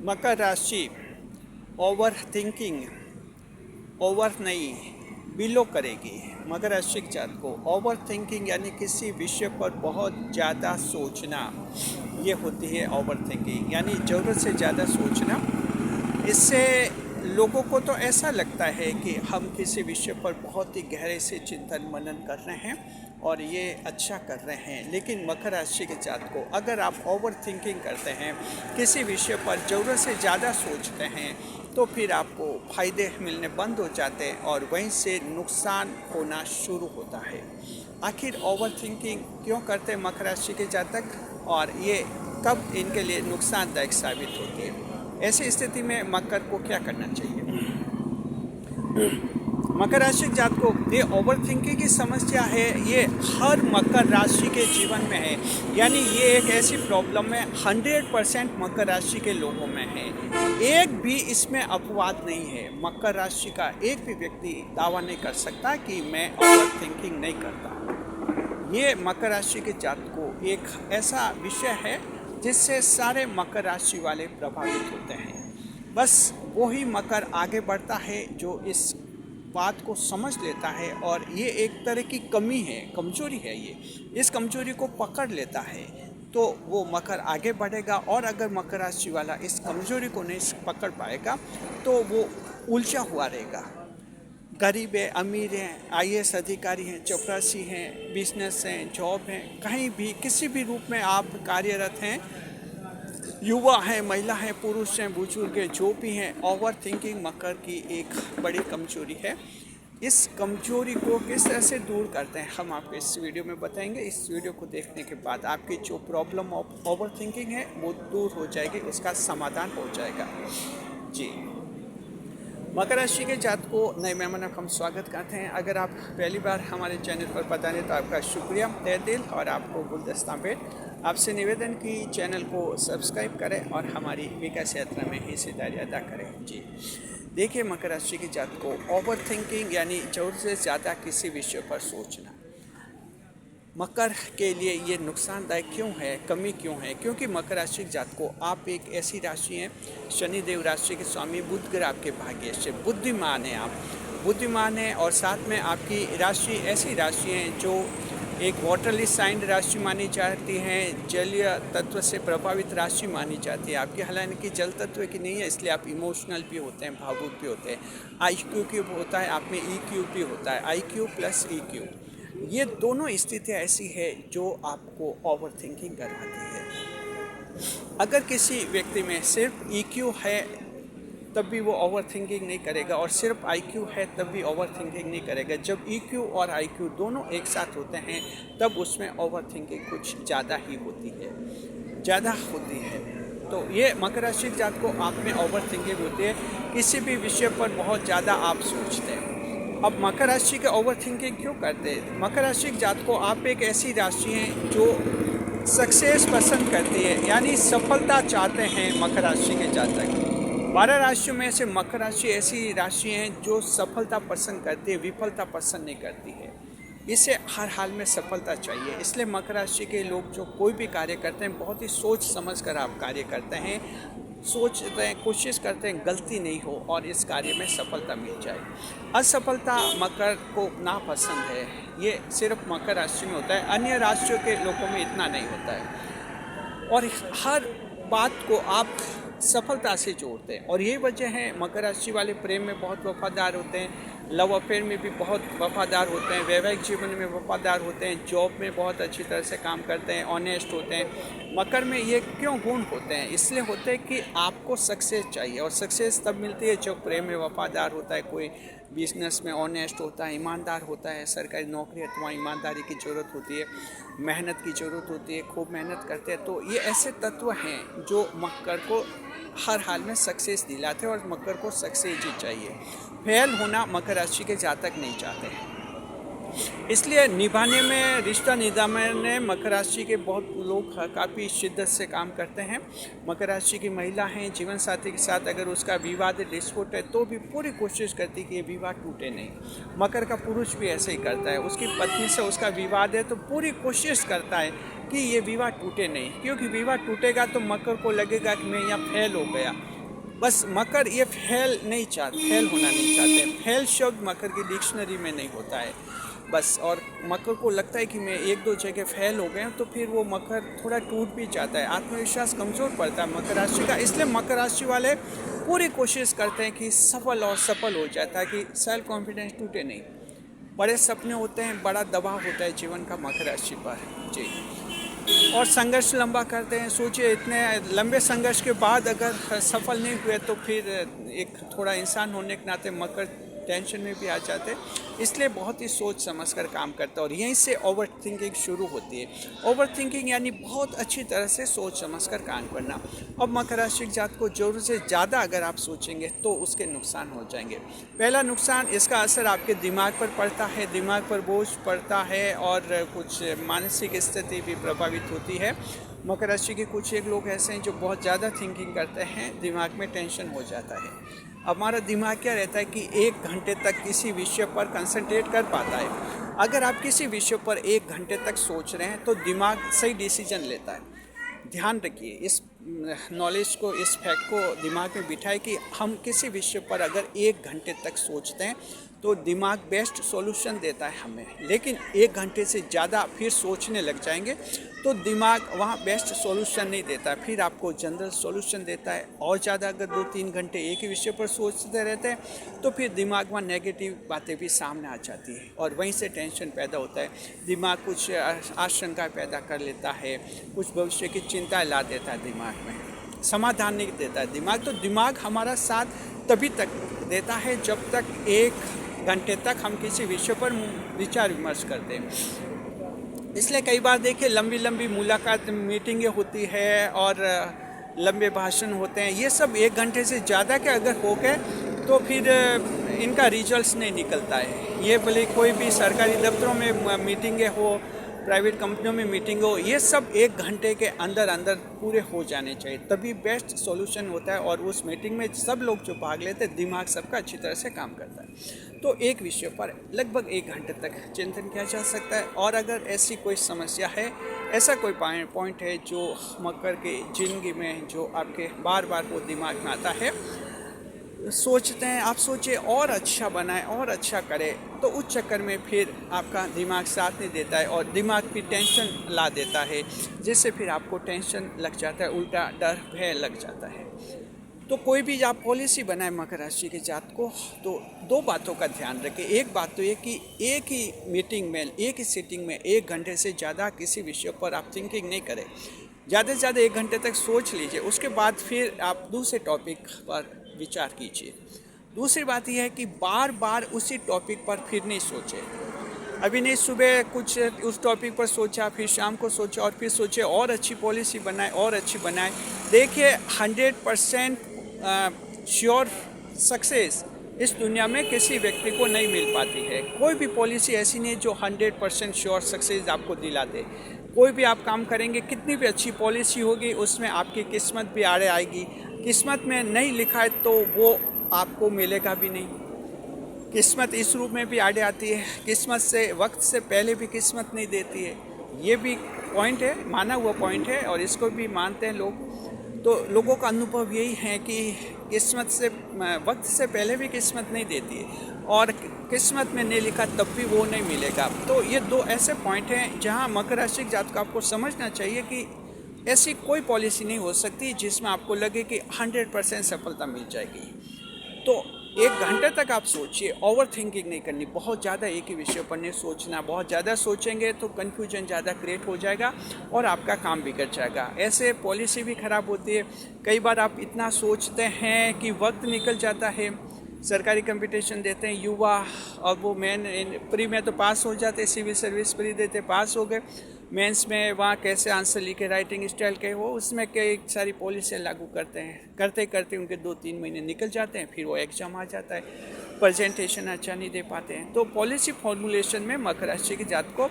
मकर राशि over thinking over नहीं below करेगी। मकर राशि के जात को ओवर थिंकिंग यानी किसी विषय पर बहुत ज़्यादा सोचना, ये होती है ओवर थिंकिंग, यानी ज़रूरत से ज़्यादा सोचना। इससे लोगों को तो ऐसा लगता है कि हम किसी विषय पर बहुत ही गहरे से चिंतन मनन कर रहे हैं और ये अच्छा कर रहे हैं, लेकिन मकर राशि के जात को अगर आप ओवर थिंकिंग करते हैं, किसी विषय पर ज़रूरत से ज़्यादा सोचते हैं, तो फिर आपको फ़ायदे मिलने बंद हो जाते हैं और वहीं से नुकसान होना शुरू होता है। आखिर ओवर थिंकिंग क्यों करते हैं मकर राशि के जातक और ये कब इनके लिए नुकसानदायक साबित होती है? ऐसी स्थिति में मकर को क्या करना चाहिए? मकर राशि जात को ये ओवर थिंकिंग की समस्या है, ये हर मकर राशि के जीवन में है। यानी ये एक ऐसी प्रॉब्लम है 100% मकर राशि के लोगों में है। एक भी इसमें अपवाद नहीं है। मकर राशि का एक भी व्यक्ति दावा नहीं कर सकता कि मैं ओवर थिंकिंग नहीं करता। ये मकर राशि के जात को एक ऐसा विषय है जिससे सारे मकर राशि वाले प्रभावित होते हैं। बस वही मकर आगे बढ़ता है जो इस बात को समझ लेता है और ये एक तरह की कमी है, कमजोरी है। ये इस कमजोरी को पकड़ लेता है तो वो मकर आगे बढ़ेगा, और अगर मकर राशि वाला इस कमजोरी को नहीं पकड़ पाएगा तो वो उलझा हुआ रहेगा। गरीब है, अमीर हैं, आईएएस अधिकारी हैं, चपरासी हैं, बिजनेस हैं, जॉब हैं, कहीं भी किसी भी रूप में आप कार्यरत हैं, युवा हैं, महिला हैं, पुरुष हैं, बुजुर्ग हैं, जो भी हैं, ओवर थिंकिंग मकर की एक बड़ी कमजोरी है। इस कमजोरी को किस तरह से दूर करते हैं हम आपको इस वीडियो में बताएंगे। इस वीडियो को देखने के बाद आपकी जो प्रॉब्लम ओवर थिंकिंग है वो दूर हो जाएगी, उसका समाधान हो जाएगा। जी, मकर राशि के जात को नए मेहमानों का हम स्वागत करते हैं। अगर आप पहली बार हमारे चैनल पर पता नहीं तो आपका शुक्रिया तहे दिल, और आपको गुलदस्ता भेंट। आपसे निवेदन कि चैनल को सब्सक्राइब करें और हमारी विकास यात्रा में हिस्सेदारी अदा करें। जी देखिए, मकर राशि की जात को ओवर थिंकिंग यानी ज़रूरत से ज़्यादा किसी विषय पर सोचना मकर के लिए ये नुकसानदायक क्यों है, कमी क्यों है? क्योंकि मकर राशि की जात को आप एक ऐसी राशि हैं, शनिदेव राशि के स्वामी बुध ग्रह आपके भाग्य से बुद्धिमान हैं, आप बुद्धिमान हैं, और साथ में आपकी राशि ऐसी राशि हैं जो एक वाटरली साइन राशि मानी जाती हैं, जलीय तत्व से प्रभावित राशि मानी जाती है आपकी। हालांकि जल तत्व की नहीं है, इसलिए आप इमोशनल भी होते हैं, भावुक भी होते हैं। IQ क्यूब होता है, आप में EQ भी होता है, IQ प्लस EQ। ये दोनों स्थितियाँ ऐसी है जो आपको ओवर थिंकिंग करवाती है। अगर किसी व्यक्ति में सिर्फ EQ है तब भी वो ओवर थिंकिंग नहीं करेगा, और सिर्फ IQ है तब भी ओवर थिंकिंग नहीं करेगा। जब EQ और IQ दोनों एक साथ होते हैं तब उसमें ओवर थिंकिंग कुछ ज़्यादा ही होती है। तो ये मकर राशि जात को आप में ओवर थिंकिंग होती है, किसी भी विषय पर बहुत ज़्यादा आप सोचते हैं। अब मकर राशि के ओवर थिंकिंग क्यों करते हैं? मकर राशि जात को आप एक ऐसी राशि हैं जो सक्सेस पसंद करती है, यानी सफलता चाहते हैं मकर राशि के जातक। 12 राशियों में से मकर राशि ऐसी राशि हैं जो सफलता पसंद करती है, विफलता पसंद नहीं करती है। इसे हर हाल में सफलता चाहिए, इसलिए मकर राशि के लोग जो कोई भी कार्य करते हैं बहुत ही सोच समझ कर आप कार्य करते हैं, सोचते हैं, कोशिश करते हैं गलती नहीं हो और इस कार्य में सफलता मिल जाए। असफलता मकर को नापसंद है, ये सिर्फ मकर राशि में होता है, अन्य राशियों के लोगों में इतना नहीं होता है। और हर बात को आप सफलता से जोड़ते हैं, और यही वजह है मकर राशि वाले प्रेम में बहुत वफादार होते हैं, लव अफेयर में भी बहुत वफादार होते हैं, वैवाहिक जीवन में वफादार होते हैं, जॉब में बहुत अच्छी तरह से काम करते हैं, ऑनेस्ट होते हैं। मकर में ये क्यों गुण होते हैं? इसलिए होते हैं कि आपको सक्सेस चाहिए, और सक्सेस तब मिलती है जब प्रेम में वफादार होता है, कोई बिजनेस में ऑनेस्ट होता है, ईमानदार होता है, सरकारी नौकरी है तो वहाँ ईमानदारी की ज़रूरत होती है, मेहनत की ज़रूरत होती है, खूब मेहनत करते हैं। तो ये ऐसे तत्व हैं जो मकर को हर हाल में सक्सेस दिलाते हैं, और मकर को सक्सेस ही चाहिए। फेल होना मकर राशि के जातक नहीं चाहते हैं, इसलिए निभाने में, रिश्ता निभाने में मकर राशि के बहुत लोग काफ़ी शिद्दत से काम करते हैं। मकर राशि की महिला हैं, जीवन साथी के साथ अगर उसका विवाद डिस्प्यूट है तो भी पूरी कोशिश करती है कि ये विवाह टूटे नहीं। मकर का पुरुष भी ऐसे ही करता है, उसकी पत्नी से उसका विवाद है तो पूरी कोशिश करता है कि ये विवाह टूटे नहीं, क्योंकि विवाह टूटेगा तो मकर को लगेगा कि मैं यहाँ फेल हो गया, बस मकर ये फेल होना नहीं चाहते। फेल शब्द मकर की डिक्शनरी में नहीं होता है बस। और मकर को लगता है कि मैं एक दो जगह फेल हो गए तो फिर वो मकर थोड़ा टूट भी जाता है, आत्मविश्वास कमज़ोर पड़ता है मकर राशि का। इसलिए मकर राशि वाले पूरी कोशिश करते हैं कि सफल हो जाता है, कि सेल्फ कॉन्फिडेंस टूटे नहीं। बड़े सपने होते हैं, बड़ा दबाव होता है जीवन का मकर राशि पर जी। और संघर्ष लंबा करते हैं। सोचिए इतने लंबे संघर्ष के बाद अगर सफल नहीं हुए तो फिर एक थोड़ा इंसान होने के नाते मकर टेंशन में भी आ जाते हैं। इसलिए बहुत ही सोच समझ कर काम करता है और यहीं से ओवर थिंकिंग शुरू होती है। ओवर थिंकिंग यानी बहुत अच्छी तरह से सोच समझ कर काम करना। अब मकर राशि जात को ज़रूरत से ज़्यादा अगर आप सोचेंगे तो उसके नुकसान हो जाएंगे। पहला नुकसान, इसका असर आपके दिमाग पर पड़ता है, दिमाग पर बोझ पड़ता है और कुछ मानसिक स्थिति भी प्रभावित होती है। मकर राशि के कुछ एक लोग ऐसे हैं जो बहुत ज़्यादा थिंकिंग करते हैं, दिमाग में टेंशन हो जाता है। हमारा दिमाग क्या रहता है कि 1 घंटे तक किसी विषय पर कंसंट्रेट कर पाता है। अगर आप किसी विषय पर 1 घंटे तक सोच रहे हैं तो दिमाग सही डिसीजन लेता है। ध्यान रखिए, इस नॉलेज को, इस फैक्ट को दिमाग में बिठाए कि हम किसी विषय पर अगर 1 घंटे तक सोचते हैं तो दिमाग बेस्ट सॉल्यूशन देता है हमें। लेकिन 1 घंटे से ज़्यादा फिर सोचने लग जाएंगे तो दिमाग वहाँ बेस्ट सॉल्यूशन नहीं देता, फिर आपको जनरल सॉल्यूशन देता है। और ज़्यादा अगर 2-3 घंटे एक ही विषय पर सोचते रहते हैं तो फिर दिमाग में नेगेटिव बातें भी सामने आ जाती है और वहीं से टेंशन पैदा होता है। दिमाग कुछ आशंका पैदा कर लेता है, कुछ भविष्य की चिंताएं ला देता है दिमाग में, समाधान नहीं देता है दिमाग। तो दिमाग हमारा साथ तभी तक देता है जब तक 1 घंटे तक हम किसी विषय पर विचार विमर्श करते हैं। इसलिए कई बार देखिए लंबी लंबी मुलाकात मीटिंगें होती है और लंबे भाषण होते हैं, ये सब 1 घंटे से ज़्यादा के अगर हो गए तो फिर इनका रिजल्ट्स नहीं निकलता है। ये भले कोई भी सरकारी दफ्तरों में मीटिंगें हो, प्राइवेट कंपनियों में मीटिंग हो, ये सब 1 घंटे के अंदर अंदर पूरे हो जाने चाहिए, तभी बेस्ट सॉल्यूशन होता है। और उस मीटिंग में सब लोग जो भाग लेते हैं दिमाग सबका अच्छी तरह से काम करता है। तो एक विषय पर लगभग 1 घंटे तक चिंतन किया जा सकता है। और अगर ऐसी कोई समस्या है, ऐसा कोई पॉइंट है जो मकर के जिंदगी में जो आपके बार बार वो दिमाग में आता है, सोचते हैं, आप सोचिए और अच्छा बनाए और अच्छा करे, तो उस चक्कर में फिर आपका दिमाग साथ नहीं देता है और दिमाग भी टेंशन ला देता है, जिससे फिर आपको टेंशन लग जाता है, उल्टा डर भय लग जाता है। तो कोई भी आप पॉलिसी बनाए मकर राशि के जात को तो 2 बातों का ध्यान रखें। एक बात तो ये कि एक ही मीटिंग में, एक ही सीटिंग में 1 घंटे से ज़्यादा किसी विषय पर आप थिंकिंग नहीं करें। ज़्यादा से ज़्यादा 1 घंटे तक सोच लीजिए, उसके बाद फिर आप दूसरे टॉपिक पर विचार कीजिए। दूसरी बात यह है कि बार बार उसी टॉपिक पर फिर नहीं सोचें। अभी नहीं, सुबह कुछ उस टॉपिक पर सोचा, फिर शाम को सोचा और फिर सोचे और अच्छी पॉलिसी बनाए और अच्छी बनाए। देखिए 100% श्योर सक्सेस इस दुनिया में किसी व्यक्ति को नहीं मिल पाती है। कोई भी पॉलिसी ऐसी नहीं है जो 100% श्योर सक्सेस आपको दिला दे। कोई भी आप काम करेंगे, कितनी भी अच्छी पॉलिसी होगी, उसमें आपकी किस्मत भी आड़े आएगी। किस्मत में नहीं लिखा है तो वो आपको मिलेगा भी नहीं। किस्मत इस रूप में भी आड़े आती है, किस्मत से वक्त से पहले भी किस्मत नहीं देती है। ये भी पॉइंट है, माना हुआ पॉइंट है और इसको भी मानते हैं लोग। तो लोगों का अनुभव यही है कि किस्मत से, वक्त से पहले भी किस्मत नहीं देती है और किस्मत में नहीं लिखा तब भी वो नहीं मिलेगा। तो ये 2 ऐसे पॉइंट हैं जहां मकर राशि जात को आपको समझना चाहिए कि ऐसी कोई पॉलिसी नहीं हो सकती जिसमें आपको लगे कि 100% सफलता मिल जाएगी। तो 1 घंटे तक आप सोचिए, ओवर थिंकिंग नहीं करनी, बहुत ज़्यादा एक ही विषय पर नहीं सोचना। बहुत ज़्यादा सोचेंगे तो कन्फ्यूजन ज़्यादा क्रिएट हो जाएगा और आपका काम बिगड़ जाएगा। ऐसे पॉलिसी भी ख़राब होती है। कई बार आप इतना सोचते हैं कि वक्त निकल जाता है। सरकारी कंपटीशन देते हैं युवा और वो प्री में तो पास हो जाते, सिविल सर्विस प्री देते, पास हो गए। मेंस में वहाँ कैसे आंसर लिखे, राइटिंग स्टाइल के, वो उसमें कई सारी पॉलिसियाँ लागू करते हैं। करते करते उनके 2-3 महीने निकल जाते हैं, फिर वो एग्जाम आ जाता है, प्रेजेंटेशन अच्छा नहीं दे पाते हैं। तो पॉलिसी फॉर्मुलेशन में मकर राशि की जात को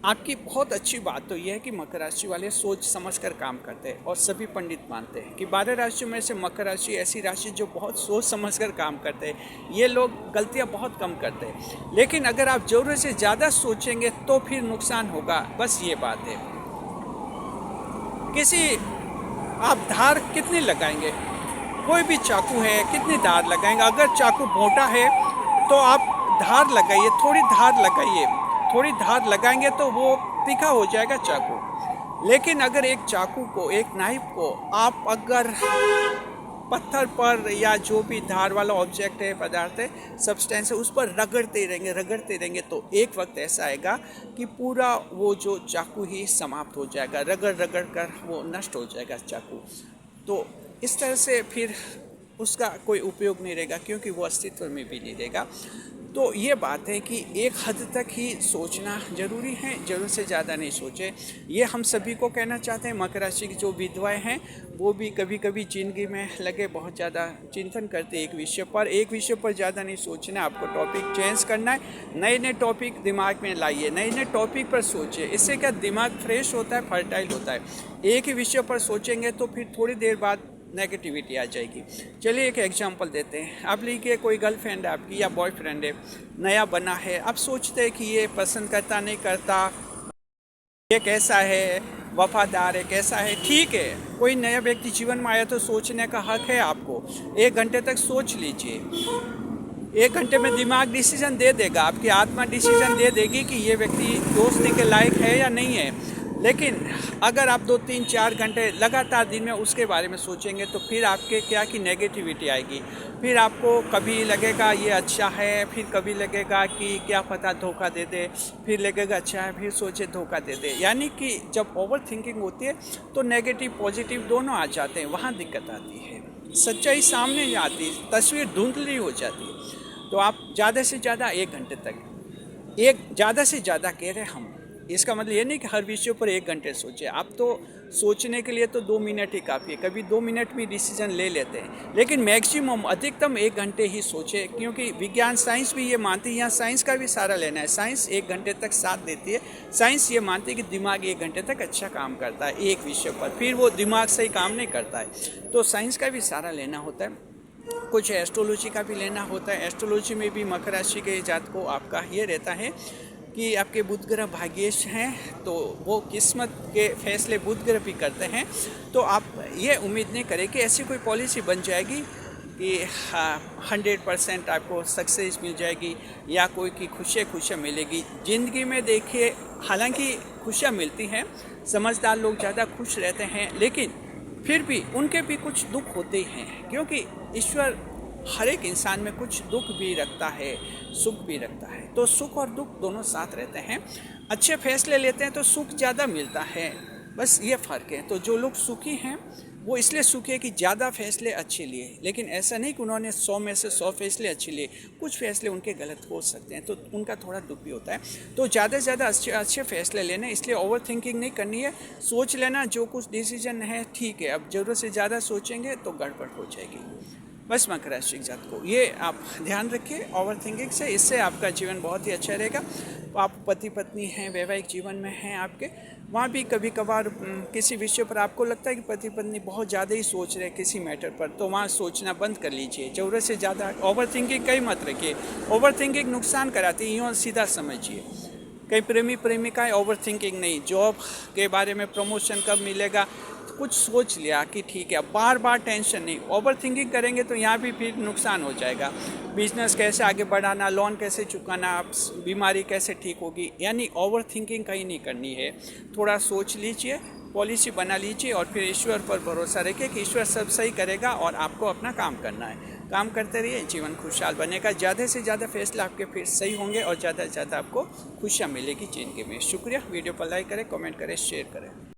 आपकी बहुत अच्छी बात तो यह है कि मकर राशि वाले सोच समझकर काम करते हैं और सभी पंडित मानते हैं कि 12 राशियों में से मकर राशि ऐसी राशि जो बहुत सोच समझकर काम करते हैं। ये लोग गलतियां बहुत कम करते हैं, लेकिन अगर आप ज़रूरत से ज़्यादा सोचेंगे तो फिर नुकसान होगा। बस ये बात है। किसी आप धार कितनी लगाएंगे? कोई भी चाकू है, कितनी धार लगाएंगे? अगर चाकू मोटा है तो आप धार लगाइए, थोड़ी धार लगाइए, थोड़ी धार लगाएंगे तो वो तीखा हो जाएगा चाकू। लेकिन अगर एक चाकू को, एक नाइफ को आप अगर पत्थर पर या जो भी धार वाला ऑब्जेक्ट है, पदार्थ है, सब्सटेंस है, उस पर रगड़ते रहेंगे तो एक वक्त ऐसा आएगा कि पूरा वो जो चाकू ही समाप्त हो जाएगा, रगड़ कर वो नष्ट हो जाएगा चाकू। तो इस तरह से फिर उसका कोई उपयोग नहीं रहेगा, क्योंकि वो अस्तित्व में भी नहीं रहेगा। तो ये बात है कि एक हद तक ही सोचना ज़रूरी है, ज़रूरत से ज़्यादा नहीं सोचें। ये हम सभी को कहना चाहते हैं। मकर राशि की जो विधवाएं हैं वो भी कभी कभी ज़िंदगी में लगे बहुत ज़्यादा चिंतन करते एक विषय पर ज़्यादा नहीं सोचना। आपको टॉपिक चेंज करना है, नए नए टॉपिक दिमाग में लाइए, नए नए टॉपिक पर सोचिए। इससे क्या दिमाग फ्रेश होता है, फर्टाइल होता है। एक ही विषय पर सोचेंगे तो फिर थोड़ी देर बाद नेगेटिविटी आ जाएगी। चलिए एक एग्जांपल देते हैं। आप लीजिए कोई गर्लफ्रेंड है आपकी या बॉयफ्रेंड है, नया बना है। आप सोचते हैं कि ये पसंद करता नहीं करता, ये कैसा है, वफादार है, कैसा है। ठीक है, कोई नया व्यक्ति जीवन में आया तो सोचने का हक है आपको। 1 घंटे तक सोच लीजिए। 1 घंटे में दिमाग डिसीजन दे देगा, आपकी आत्मा डिसीजन दे देगी कि ये व्यक्ति दोस्ती के लायक है या नहीं है। लेकिन अगर आप 2, 3, 4 घंटे लगातार दिन में उसके बारे में सोचेंगे तो फिर आपके क्या कि नेगेटिविटी आएगी। फिर आपको कभी लगेगा ये अच्छा है, फिर कभी लगेगा कि क्या पता धोखा दे दे, फिर लगेगा अच्छा है, फिर सोचे धोखा दे दे। यानी कि जब ओवर थिंकिंग होती है तो नेगेटिव पॉजिटिव दोनों आ जाते हैं, वहाँ दिक्कत आती है। सच्चाई सामने नहीं आती, तस्वीर धुंधली हो जाती है। तो आप ज़्यादा से ज़्यादा 1 घंटे तक, ज़्यादा से ज़्यादा कह रहे हम, इसका मतलब ये नहीं कि हर विषय पर 1 घंटे सोचें। आप तो सोचने के लिए तो 2 मिनट ही काफ़ी है, कभी 2 मिनट में डिसीजन ले लेते हैं। लेकिन मैक्सिमम अधिकतम 1 घंटे ही सोचें, क्योंकि विज्ञान साइंस भी ये मानती है, यहाँ साइंस का भी सहारा लेना है। साइंस 1 घंटे तक साथ देती है। साइंस ये मानती है कि दिमाग 1 घंटे तक अच्छा काम करता है एक विषय पर, फिर वो दिमाग सही काम नहीं करता है। तो साइंस का भी सहारा लेना होता है, कुछ एस्ट्रोलॉजी का भी लेना होता है। एस्ट्रोलॉजी में भी मकर राशि के जात को आपका ये रहता है कि आपके बुध ग्रह भाग्येश हैं, तो वो किस्मत के फैसले बुध ग्रह भी करते हैं। तो आप ये उम्मीद नहीं करें कि ऐसी कोई पॉलिसी बन जाएगी कि 100% आपको सक्सेस मिल जाएगी या कोई की खुशियाँ मिलेगी। ज़िंदगी में देखिए, हालांकि खुशियाँ मिलती हैं, समझदार लोग ज़्यादा खुश रहते हैं, लेकिन फिर भी उनके भी कुछ दुख होते हैं, क्योंकि ईश्वर हर एक इंसान में कुछ दुख भी रखता है, सुख भी रखता है। तो सुख और दुख दोनों साथ रहते हैं। अच्छे फैसले लेते हैं तो सुख ज़्यादा मिलता है, बस ये फ़र्क है। तो जो लोग सुखी हैं वो इसलिए सुखी है कि ज़्यादा फैसले अच्छे लिए, लेकिन ऐसा नहीं कि उन्होंने 100 में से 100 फैसले अच्छे लिए। कुछ फैसले उनके गलत हो सकते हैं, तो उनका थोड़ा दुख भी होता है। तो ज़्यादा से ज़्यादा अच्छे फैसले लेने, इसलिए ओवर थिंकिंग नहीं करनी है। सोच लेना जो कुछ डिसीजन है ठीक है, अब ज़रूरत से ज़्यादा सोचेंगे तो गड़बड़ हो जाएगी। बस मकर राशि जात को ये आप ध्यान रखिए ओवर थिंकिंग से, इससे आपका जीवन बहुत ही अच्छा रहेगा। आप पति पत्नी हैं, वैवाहिक जीवन में हैं आपके, वहाँ भी कभी कभार किसी विषय पर आपको लगता है कि पति पत्नी बहुत ज़्यादा ही सोच रहे हैं किसी मैटर पर, तो वहाँ सोचना बंद कर लीजिए। ज़रूरत से ज़्यादा ओवर थिंकिंग कहीं मत रखिए। ओवर थिंकिंग नुकसान कराती है, यूँ सीधा समझिए। कई प्रेमी प्रेमिकाएँ ओवर थिंकिंग नहीं, जॉब के बारे में प्रमोशन कब मिलेगा कुछ सोच लिया कि ठीक है, बार बार टेंशन नहीं। ओवर थिंकिंग करेंगे तो यहाँ भी फिर नुकसान हो जाएगा। बिजनेस कैसे आगे बढ़ाना, लोन कैसे चुकाना, बीमारी कैसे ठीक होगी, यानी ओवर थिंकिंग कहीं नहीं करनी है। थोड़ा सोच लीजिए, पॉलिसी बना लीजिए और फिर ईश्वर पर भरोसा रखिए कि ईश्वर सब सही करेगा और आपको अपना काम करना है। काम करते रहिए, जीवन खुशहाल बनेगा। ज़्यादा से ज़्यादा फैसले आपके फिर सही होंगे और ज़्यादा से ज़्यादा आपको खुशियाँ मिलेगी ज़िंदगी में। शुक्रिया। वीडियो पर लाइक करें, कमेंट करें, शेयर करें।